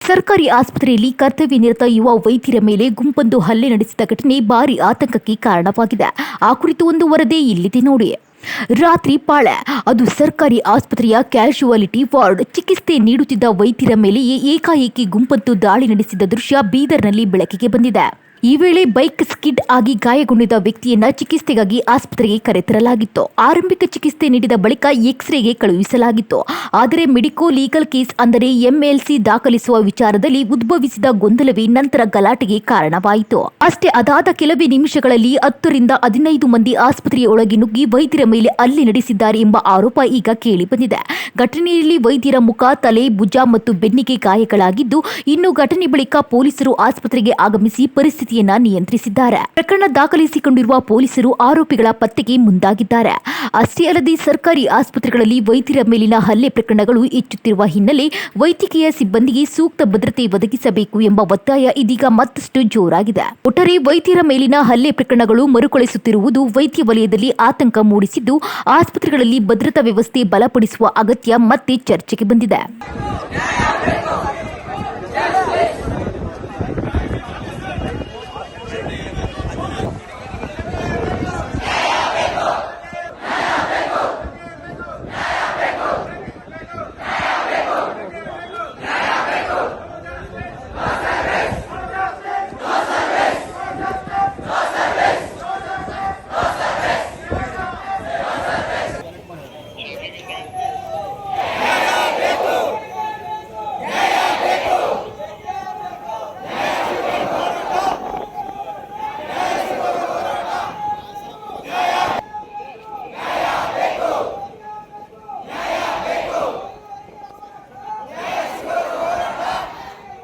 ಸರ್ಕಾರಿ ಆಸ್ಪತ್ರೆಯಲ್ಲಿ ಕರ್ತವ್ಯ ನಿರತ ಯುವ ವೈದ್ಯರ ಮೇಲೆ ಗುಂಪೊಂದು ಹಲ್ಲೆ ನಡೆಸಿದ ಘಟನೆ ಭಾರಿ ಆತಂಕಕ್ಕೆ ಕಾರಣವಾಗಿದೆ. ಆ ಕುರಿತು ಒಂದು ವರದಿ ಇಲ್ಲಿದೆ ನೋಡಿ. ರಾತ್ರಿ ಪಾಳೆ, ಅದು ಸರ್ಕಾರಿ ಆಸ್ಪತ್ರೆಯ ಕ್ಯಾಶುಯಾಲಿಟಿ ವಾರ್ಡ್. ಚಿಕಿತ್ಸೆ ನೀಡುತ್ತಿದ್ದ ವೈದ್ಯರ ಮೇಲೆಯೇ ಏಕಾಏಕಿ ಗುಂಪೊಂದು ದಾಳಿ ನಡೆಸಿದ ದೃಶ್ಯ ಬೀದರ್ನಲ್ಲಿ ಬೆಳಕಿಗೆ ಬಂದಿದೆ. ಈ ವೇಳೆ ಬೈಕ್ ಸ್ಕಿಡ್ ಆಗಿ ಗಾಯಗೊಂಡಿದ್ದ ವ್ಯಕ್ತಿಯನ್ನ ಚಿಕಿತ್ಸೆಗಾಗಿ ಆಸ್ಪತ್ರೆಗೆ ಕರೆತರಲಾಗಿತ್ತು. ಆರಂಭಿಕ ಚಿಕಿತ್ಸೆ ನೀಡಿದ ಬಳಿಕ ಎಕ್ಸ್ರೇಗೆ ಕಳುಹಿಸಲಾಗಿತ್ತು. ಆದರೆ ಮೆಡಿಕೋ ಲೀಗಲ್ ಕೇಸ್ ಅಂದರೆ ಎಂಎಲ್ಸಿ ದಾಖಲಿಸುವ ವಿಚಾರದಲ್ಲಿ ಉದ್ಭವಿಸಿದ ಗೊಂದಲವೇ ನಂತರ ಗಲಾಟೆಗೆ ಕಾರಣವಾಯಿತು. ಅಷ್ಟೇ ಅದಾದ ಕೆಲವೇ ನಿಮಿಷಗಳಲ್ಲಿ 10 ರಿಂದ 15 ಮಂದಿ ಆಸ್ಪತ್ರೆಯ ಒಳಗೆ ನುಗ್ಗಿ ವೈದ್ಯರ ಮೇಲೆ ಹಲ್ಲೆ ನಡೆಸಿದ್ದಾರೆ ಎಂಬ ಆರೋಪ ಈಗ ಕೇಳಿಬಂದಿದೆ. ಘಟನೆಯಲ್ಲಿ ವೈದ್ಯರ ಮುಖ, ತಲೆ, ಭುಜ ಮತ್ತು ಬೆನ್ನಿಗೆ ಗಾಯಗಳಾಗಿದ್ದು, ಇನ್ನು ಘಟನೆ ಬಳಿಕ ಪೊಲೀಸರು ಆಸ್ಪತ್ರೆಗೆ ಆಗಮಿಸಿ ಪರಿಸ್ಥಿತಿಯನ್ನ ನಿಯಂತ್ರಿಸಿದ್ದಾರೆ. ಪ್ರಕರಣ ದಾಖಲಿಸಿಕೊಂಡಿರುವ ಪೊಲೀಸರು ಆರೋಪಿಗಳ ಪತ್ತೆಗೆ ಮುಂದಾಗಿದ್ದಾರೆ. ಅಷ್ಟೇ ಅಲ್ಲದೆ ಸರ್ಕಾರಿ ಆಸ್ಪತ್ರೆಗಳಲ್ಲಿ ವೈದ್ಯರ ಮೇಲಿನ ಹಲ್ಲೆ ಪ್ರಕರಣಗಳು ಹೆಚ್ಚುತ್ತಿರುವ ಹಿನ್ನೆಲೆ ವೈದ್ಯಕೀಯ ಸಿಬ್ಬಂದಿಗೆ ಸೂಕ್ತ ಭದ್ರತೆ ಒದಗಿಸಬೇಕು ಎಂಬ ಒತ್ತಾಯ ಇದೀಗ ಮತ್ತಷ್ಟು ಜೋರಾಗಿದೆ. ಒಟ್ಟಾರೆ ವೈದ್ಯರ ಮೇಲಿನ ಹಲ್ಲೆ ಪ್ರಕರಣಗಳು ಮರುಕಳಿಸುತ್ತಿರುವುದು ವೈದ್ಯ ವಲಯದಲ್ಲಿ ಆತಂಕ ಮೂಡಿಸಿದ್ದು, ಆಸ್ಪತ್ರೆಗಳಲ್ಲಿ ಭದ್ರತಾ ವ್ಯವಸ್ಥೆ ಬಲಪಡಿಸುವ ಅಗತ್ಯ ಮತ್ತೆ ಚರ್ಚೆಗೆ ಬಂದಿದೆ.